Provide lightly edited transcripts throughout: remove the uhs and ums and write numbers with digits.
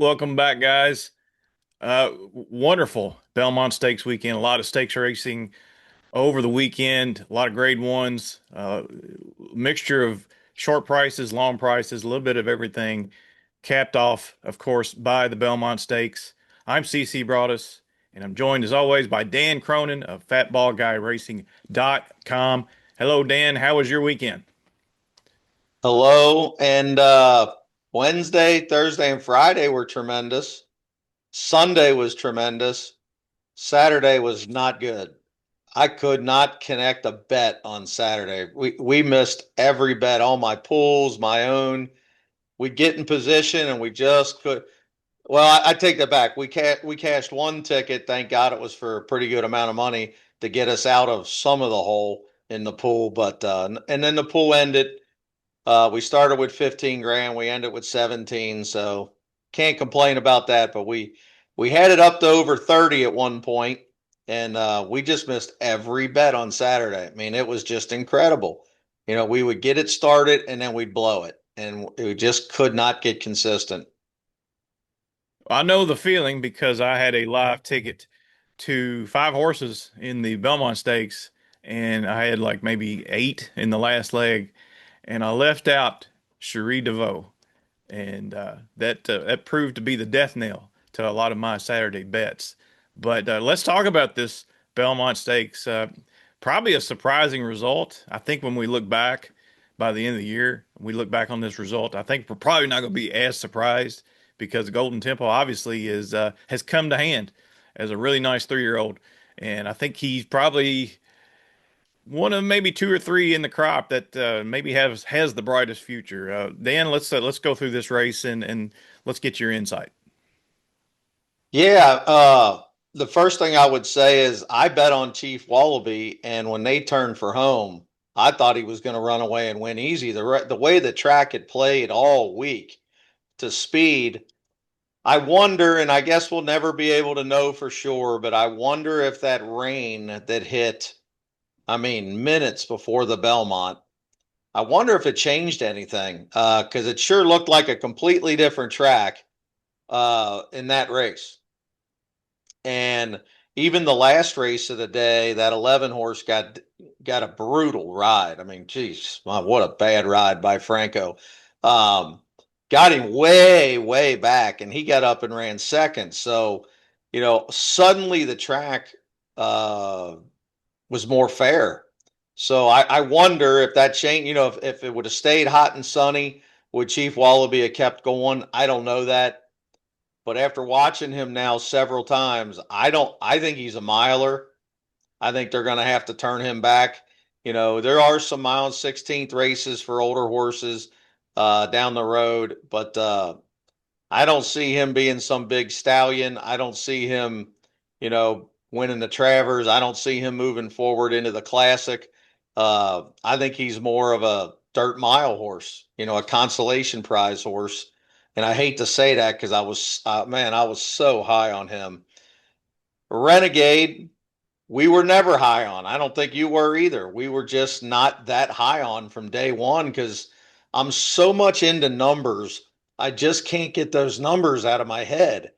Welcome back, guys. Wonderful Belmont Stakes weekend. A lot of stakes racing over the weekend. A lot of grade ones. Mixture of short prices, long prices, a little bit of everything. Capped off, of course, by the Belmont Stakes. I'm CC Broadus, and I'm joined as always by Dan Cronin of FatBallGuyRacing.com. Hello, Dan. How was your weekend? Hello. And Wednesday, Thursday, and Friday were tremendous. Sunday was tremendous. Saturday was not good. I could not connect a bet on Saturday. We missed every bet, all my pools, my own. We'd get in position and we just could. Well, I take that back. We cashed one ticket. Thank God it was for a pretty good amount of money to get us out of some of the hole in the pool. But and then the pool ended. We started with 15 grand. We ended with 17. So can't complain about that. But we had it up to over 30 at one point, and we just missed every bet on Saturday. I mean, it was just incredible. We would get it started and then we'd blow it, and we just could not get consistent. I know the feeling because I had a live ticket to five horses in the Belmont Stakes, and I had like maybe eight in the last leg, and I left out Cherie DeVoe, and that proved to be the death knell to a lot of my Saturday bets. But let's talk about this Belmont Stakes. Probably a surprising result. I think when we look back by the end of the year, we look back on this result. I think we're probably not going to be as surprised because Golden Temple obviously is has come to hand as a really nice 3-year-old, and I think he's probably one of maybe two or three in the crop that maybe has the brightest future. Dan, let's go through this race and let's get your insight. Yeah, the first thing I would say is I bet on Chief Wallaby, and when they turned for home, I thought he was going to run away and win easy. The way the track had played all week to speed, I wonder, and I guess we'll never be able to know for sure, but I wonder if that rain that hit, I mean, minutes before the Belmont, I wonder if it changed anything, because it sure looked like a completely different track in that race. And even the last race of the day, that 11 horse got a brutal ride. I mean, geez, what a bad ride by Franco. Um, got him way, way back, and he got up and ran second. So, suddenly the track uh, was more fair. So I wonder if that change, if it would have stayed hot and sunny, would Chief Wallaby have kept going? I don't know that. But after watching him now several times, I think he's a miler. I think they're going to have to turn him back. There are some mile and 16th races for older horses down the road, but I don't see him being some big stallion. I don't see him, winning the Travers. I don't see him moving forward into the Classic. I think he's more of a dirt mile horse, a consolation prize horse. And I hate to say that because man, I was so high on him. Renegade, we were never high on. I don't think you were either. We were just not that high on from day one because I'm so much into numbers. I just can't get those numbers out of my head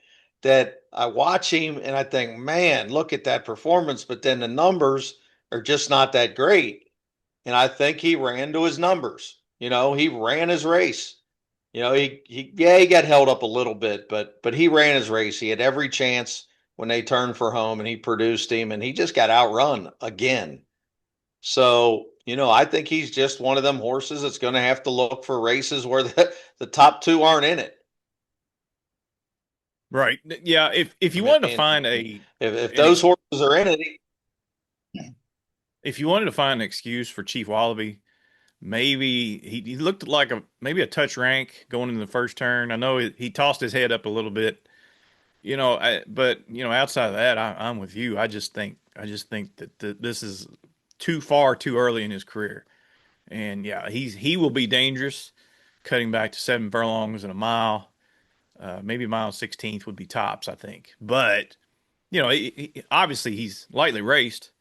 that I watch him and I think, man, look at that performance. But then the numbers are just not that great. And I think he ran to his numbers. He ran his race. He got held up a little bit, but he ran his race. He had every chance when they turned for home, and he produced him, and he just got outrun again. So, I think he's just one of them horses that's going to have to look for races where the top two aren't in it. Right. Yeah. If I you mean, wanted to find if an those ex, horses are in it, if you wanted to find an excuse for Chief Wallaby, maybe he looked like maybe a touch rank going into the first turn. I know he tossed his head up a little bit, but outside of that, I'm with you. I just think that this is too far too early in his career, and yeah, he will be dangerous, cutting back to 7 furlongs and a mile. Maybe mile 16th would be tops, I think. But obviously he's lightly raced,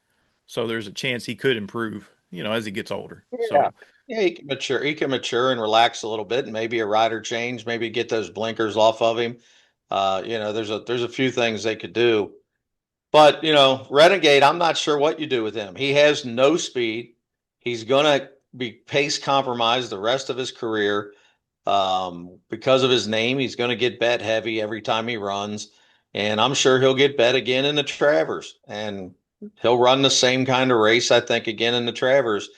so there's a chance he could improve, as he gets older. yeah, So yeah, he can mature. He can mature and relax a little bit, and maybe a rider change, maybe get those blinkers off of him. There's a few things they could do. But, Renegade, I'm not sure what you do with him. He has no speed. He's going to be pace compromised the rest of his career. Because of his name, he's going to get bet heavy every time he runs. And I'm sure he'll get bet again in the Travers. And he'll run the same kind of race, I think, again in the Travers.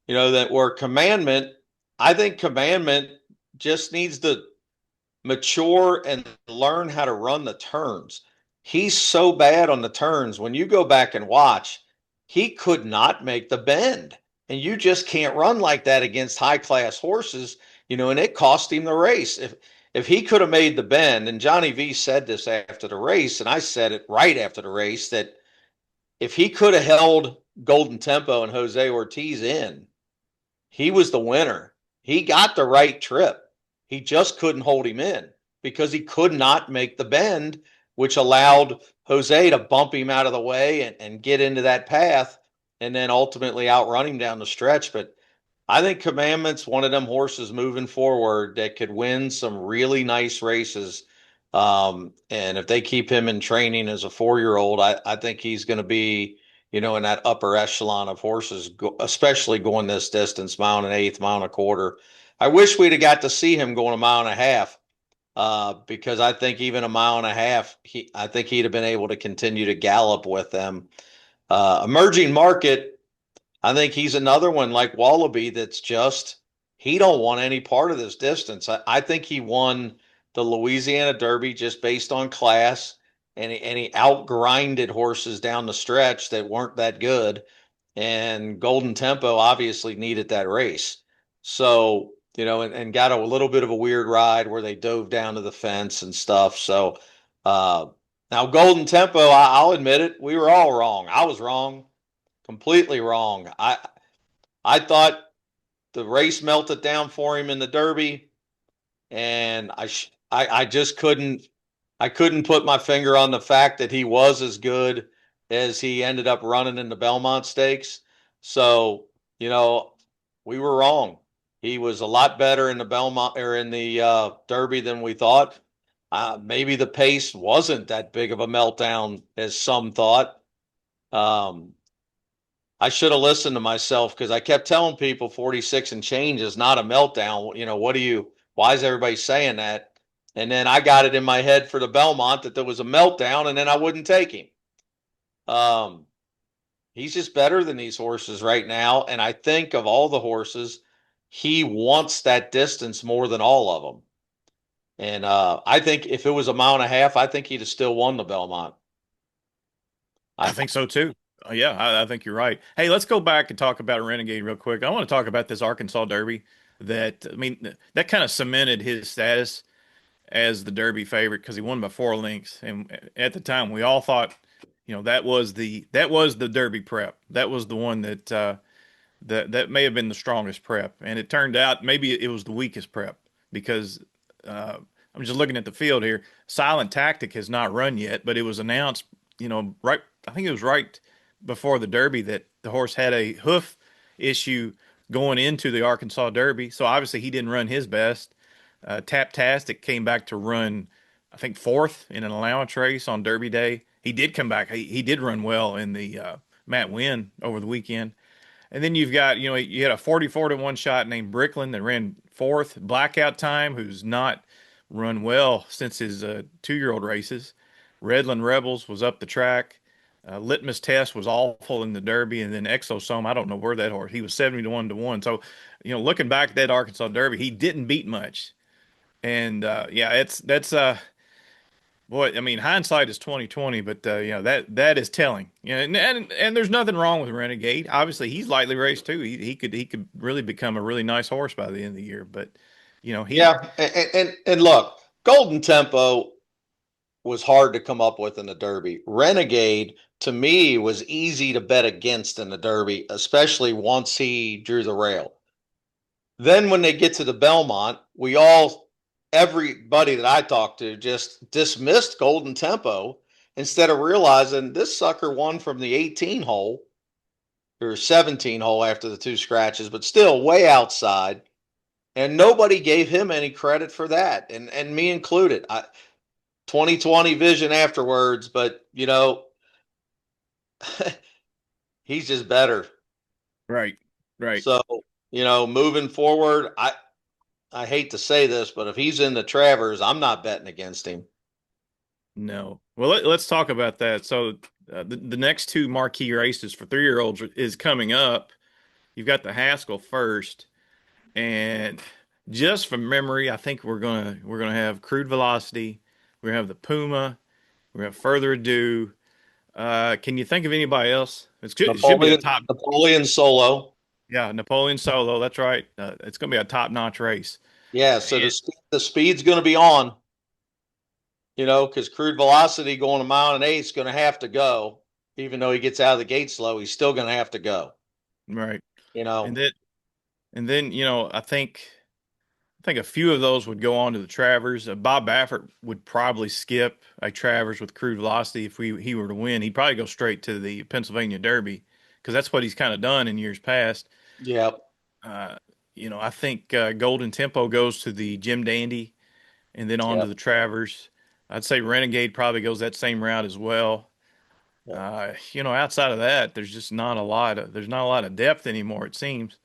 That where Commandment, I think Commandment just needs to mature and learn how to run the turns. He's so bad on the turns. When you go back and watch, he could not make the bend. And you just can't run like that against high class horses, and it cost him the race. If he could have made the bend, and Johnny V said this after the race, and I said it right after the race, that if he could have held Golden Tempo and Jose Ortiz in, he was the winner. He got the right trip. He just couldn't hold him in because he could not make the bend, which allowed Jose to bump him out of the way and get into that path and then ultimately outrun him down the stretch. But I think Commandment's one of them horses moving forward that could win some really nice races. And if they keep him in training as a 4-year old, I think he's going to be, in that upper echelon of horses, especially going this distance, mile and an eighth, mile and a quarter. I wish we'd have got to see him going a mile and a half, because I think even a mile and a half, I think he'd have been able to continue to gallop with them. Emerging market, I think he's another one like Wallaby that's just he don't want any part of this distance. I think he won the Louisiana Derby just based on class, and he outgrinded horses down the stretch that weren't that good. And Golden Tempo obviously needed that race. So, and got a little bit of a weird ride where they dove down to the fence and stuff. So uh now Golden Tempo, I'll admit it, we were all wrong. I was wrong, completely wrong. I thought the race melted down for him in the Derby, and I just couldn't put my finger on the fact that he was as good as he ended up running in the Belmont Stakes. So, you know, we were wrong. He was a lot better in the Belmont or in the Derby than we thought. Maybe the pace wasn't that big of a meltdown as some thought. Um, I should have listened to myself because I kept telling people 46 and change is not a meltdown. Why is everybody saying that? And then I got it in my head for the Belmont that there was a meltdown and then I wouldn't take him. Um, he's just better than these horses right now. And I think of all the horses, he wants that distance more than all of them. And I think if it was a mile and a half, I think he'd have still won the Belmont. I I, think so too. Yeah, I think you're right. Hey, let's go back and talk about Renegade real quick. I want to talk about this Arkansas Derby that kind of cemented his status as the Derby favorite because he won by 4 lengths. And at the time, we all thought, that was the Derby prep. That was the one that may have been the strongest prep. And it turned out maybe it was the weakest prep because uh, I'm just looking at the field here. Silent Tactic has not run yet, but it was announced, right. I think it was right before the Derby that the horse had a hoof issue going into the Arkansas Derby. So obviously he didn't run his best. Taptastic came back to run, I think, fourth in an allowance race on Derby Day. He did come back. He did run well in the Matt Winn over the weekend. And then you've got, you had a 44 to 1 shot named Brickland that ran fourth. Blackout Time, who's not run well since his 2-year-old races. Redland Rebels was up the track. Litmus Test was awful in the Derby. And then Exosome, I don't know where that horse, he was 70 to 1 to 1. So, looking back at that Arkansas Derby, he didn't beat much. And yeah, that's boy, I mean, hindsight is 2020, but that is telling. And there's nothing wrong with Renegade. Obviously, he's lightly raced too. He could really become a really nice horse by the end of the year. But he yeah, and look, Golden Tempo was hard to come up with in the Derby. Renegade, to me, was easy to bet against in the Derby, especially once he drew the rail. Then when they get to the Belmont, everybody that I talked to just dismissed Golden Tempo instead of realizing this sucker won from the 18 hole or 17 hole after the two scratches, but still way outside. And nobody gave him any credit for that, and me included. 2020 vision afterwards, but he's just better. Right. Right. So, moving forward, I hate to say this, but if he's in the Travers, I'm not betting against him. No. Well, let's talk about that. So, the next two marquee races for 3-year-olds is coming up. You've got the Haskell first, and just from memory, I think we're gonna have Crude Velocity. We're gonna have the Puma. We're gonna have Further Ado. Can you think of anybody else? It should be a Napoleon top. Napoleon Solo. Yeah, Napoleon Solo. That's right. It's gonna be a top-notch race. Yeah, so the speed's going to be on, because crude velocity going a mile and eight is going to have to go. Even though he gets out of the gate slow, he's still going to have to go. Right. You And know, then I think a few of those would go on to the Travers. Bob Baffert would probably skip a Travers with Crude Velocity if he were to win. He'd probably go straight to the Pennsylvania Derby because that's what he's kind of done in years past. yeah, Uh, I think Golden Tempo goes to the Jim Dandy and then on yeah, to the Travers. I'd say Renegade probably goes that same route as well. yeah. Outside of that, there's not a lot of depth anymore, it seems.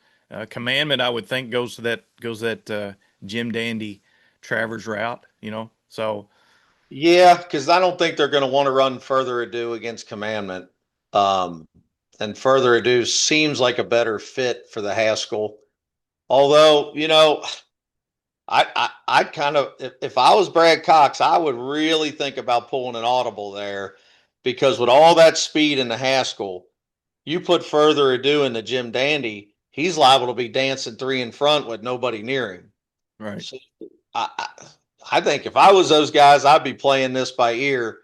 Commandment, I would think, goes that Jim Dandy Travers route. So Yeah, because I don't think they're going to want to run further ado against commandment. Um, and further ado seems like a better fit for the Haskell. Although, I'd kind of if I was Brad Cox, I would really think about pulling an audible there because with all that speed in the Haskell, you put further ado in the Jim Dandy, he's liable to be dancing three in front with nobody near him. right, So I, I, I think if I was those guys, I'd be playing this by ear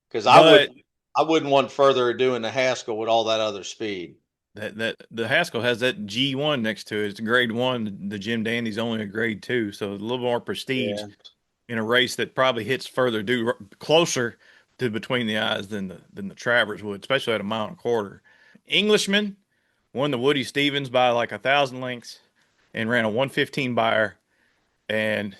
because but I wouldn't want further ado in the Haskell with all that other speed. that the Haskell has that G1 next to it. It's a grade one. The Jim Dandy's only a grade two, so a little more prestige Yeah. in a race that probably hits further due closer to between the eyes than the Travers would, especially at a mile and a quarter. Englishman won the Woody Stevens by like 1,000 lengths and ran a 115 buyer. And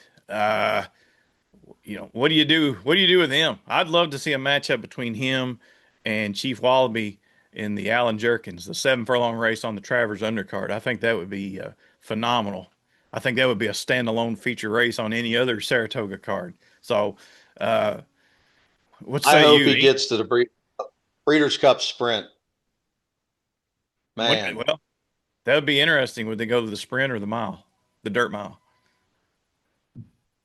what do you do? What do you do with him? I'd love to see a matchup between him and Chief Wallaby in the Allen Jerkins, the 7 furlong race on the Travers undercard. I think that would be phenomenal. I think that would be a standalone feature race on any other Saratoga card. So, uh, what I say hope you? he gets to the Breeders' Cup Sprint. Man, Well, that would be interesting. Would they go to the sprint or the mile, the dirt mile?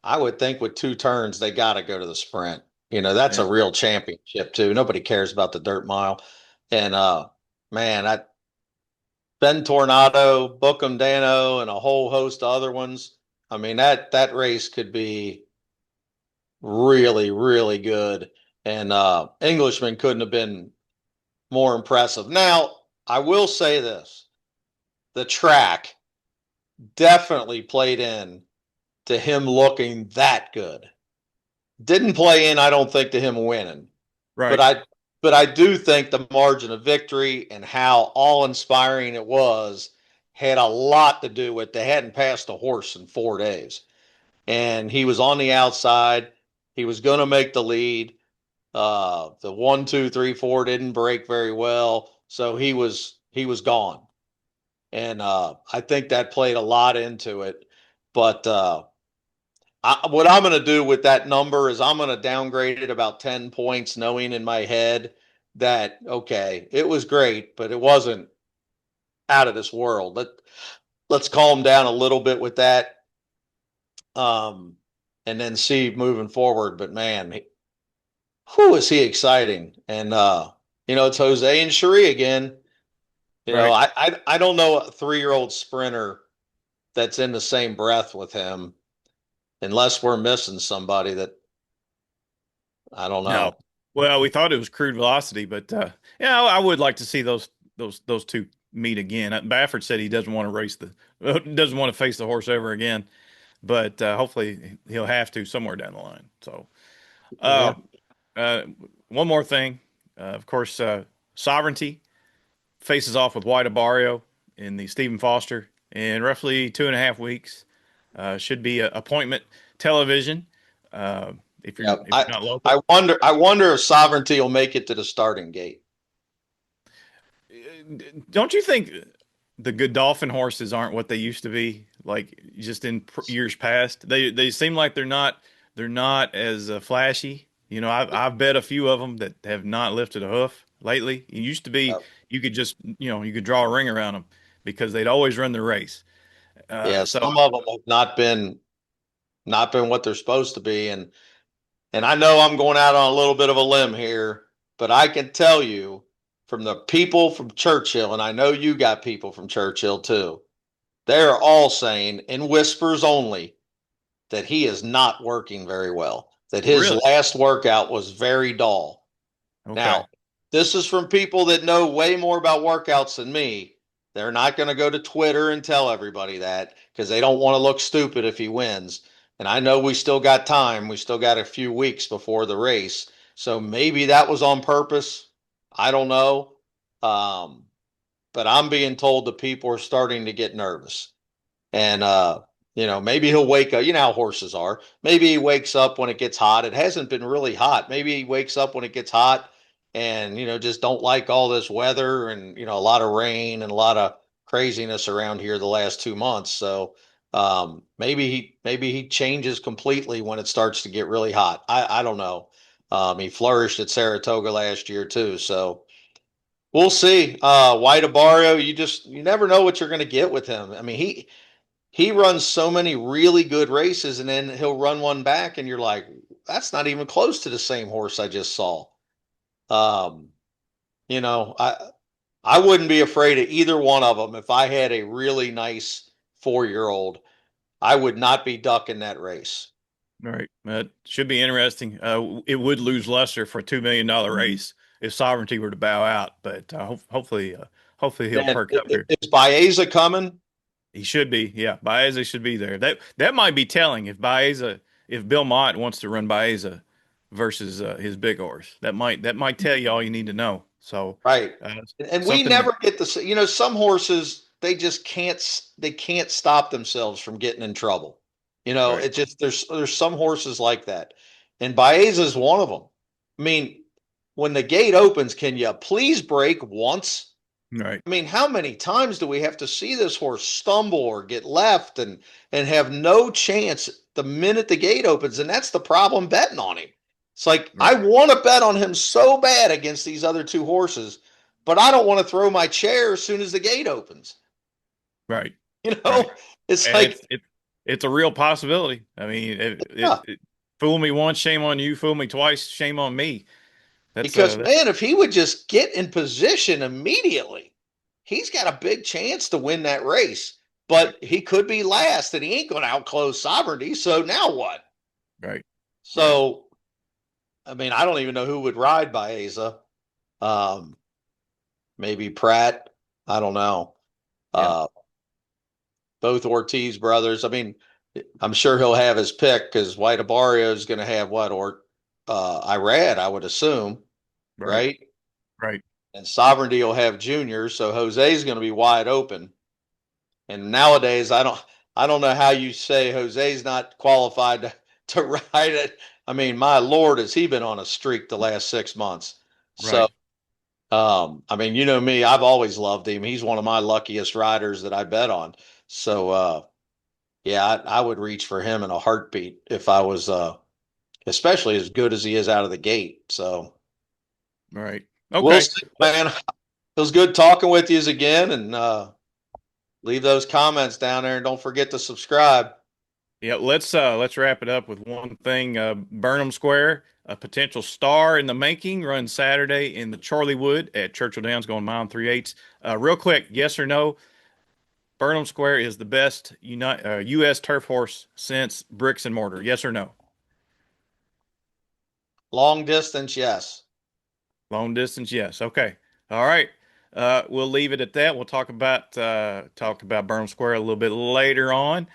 I would think with two turns, they got to go to the sprint. That's Yeah, a real championship too. Nobody cares about the dirt mile. And man, I Ben Tornado, Bookham Dano, and a whole host of other ones. I mean that race could be really, really good. And Englishman couldn't have been more impressive. Now, I will say this: the track definitely played in to him looking that good. Didn't play in, I don't think, to him winning. But right. I do think the margin of victory and how all-inspiring it was had a lot to do with they hadn't passed a horse in 4 days. And he was on the outside. He was going to make the lead. The 1, 2, 3, 4 didn't break very well, so he was gone. And I think that played a lot into it. But what I'm going to do with that number is I'm going to downgrade it about 10 points, knowing in my head that, okay, it was great, but it wasn't out of this world. Let's calm down a little bit with that, um, and then see moving forward. But man, who is he exciting? And, it's Jose and Cherie again. Right. I don't know a 3-year-old sprinter that's in the same breath with him unless we're missing somebody that I don't No. know. Well, we thought it was Crude Velocity, but yeah, I would like to see those two meet again. Baffert said he doesn't want to doesn't want to face the horse ever again, but hopefully he'll have to somewhere down the line. So, uh, Yeah. uh, one more thing, of course, Sovereignty faces off with White Abario in the Stephen Foster in roughly 2.5 weeks. Should be a appointment television. Uh, Yeah, if you're not local. I wonder if Sovereignty will make it to the starting gate. Don't you think the Godolphin horses aren't what they used to be? Like just in years past, they seem like they're not as flashy. You know, I've bet a few of them that have not lifted a hoof lately. It used to be Yeah, you could just you could draw a ring around them because they'd always run the race. yeah, So some of them have not been what they're supposed to be, and I know I'm going out on a little bit of a limb here, but I can tell you from the people from Churchill, and I know you got people from Churchill too. They're all saying in whispers only that he is not working very well. That his really, last workout was very dull. okay, Now, this is from people that know way more about workouts than me. They're not going to go to Twitter and tell everybody that because they don't want to look stupid if he wins. And I know we still got time. We still got a few weeks before the race. So maybe that was on purpose. I don't know. Um, but I'm being told that people are starting to get nervous. And maybe he'll wake up. You know how horses are. Maybe he wakes up when it gets hot. It hasn't been really hot. Maybe he wakes up when it gets hot and just don't like all this weather and a lot of rain and a lot of craziness around here the last 2 months. So maybe he changes completely when it starts to get really hot. I don't know. He flourished at Saratoga last year too. So we'll see. White Abario, you never know what you're going to get with him. I mean, he runs so many really good races and then he'll run one back and you're like, that's not even close to the same horse I just saw. Um, you know, I wouldn't be afraid of either one of them. If I had a really nice 4-year old, I would not be ducking that race. all right, that should be interesting. It would lose luster for a $2 million race if Sovereignty were to bow out, but hopefully he'll Then perk up here. is Baeza coming? He should be, yeah. Baeza should be there. That might be telling if Belmont wants to run Baeza versus his big horse. That might tell you all you need to know. So, Right. uh, And we something. never get to see, some horses, they can't stop themselves from getting in trouble. Right, It just, there's some horses like that. And Baeza is one of them. I mean, when the gate opens, can you please break once? right, I mean, how many times do we have to see this horse stumble or get left and have no chance the minute the gate opens? And that's the problem betting on him. It's like I right, want to bet on him so bad against these other two horses, but I don't want to throw my chair as soon as the gate opens. right, You right. know, it's And like, it's a real possibility. I mean, yeah, fool me once, shame on you. Fool me twice, shame on me. That's because that's man, if he would just get in position immediately, he's got a big chance to win that race. right, But he could be last, and he ain't going to outclose Sovereignty. So now what? right, right. So I mean, I don't even know who would ride Baeza. Um, maybe Pratt. I don't know. Yeah, Uh, both Ortiz brothers. I mean, I'm sure he'll have his pick because White Abario is going to have what or Irad, I would assume, right, right? right, And Sovereignty will have Junior, so Jose's going to be wide open. And nowadays, I don't know how you say Jose's not qualified to ride it. I mean, my lord, has he been on a streak the last 6 months? So right, I mean, you know me, I've always loved him. He's one of my luckiest riders that I bet on. So yeah, I would reach for him in a heartbeat if I was especially as good as he is out of the gate. So right. we'll Okay. see, man. It was good talking with you again and leave those comments down there and don't forget to subscribe. Yeah, let's wrap it up with one thing. Burnham Square, a potential star in the making, runs Saturday in the Charlie Wood at Churchill Downs, going mile and 3/8. Real quick, yes or no? Burnham Square is the best U.S. turf horse since Bricks and Mortar. Yes or no? Long distance, yes. Long distance, yes. Okay. All right. We'll leave it at that. We'll talk about Burnham Square a little bit later on,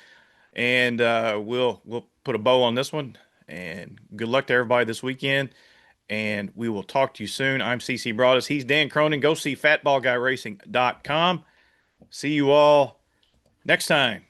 and we'll put a bow on this one. And good luck to everybody this weekend. And we will talk to you soon. I'm CC Broadus. He's Dan Cronin. Go see fatballguyracing.com. See you all next time.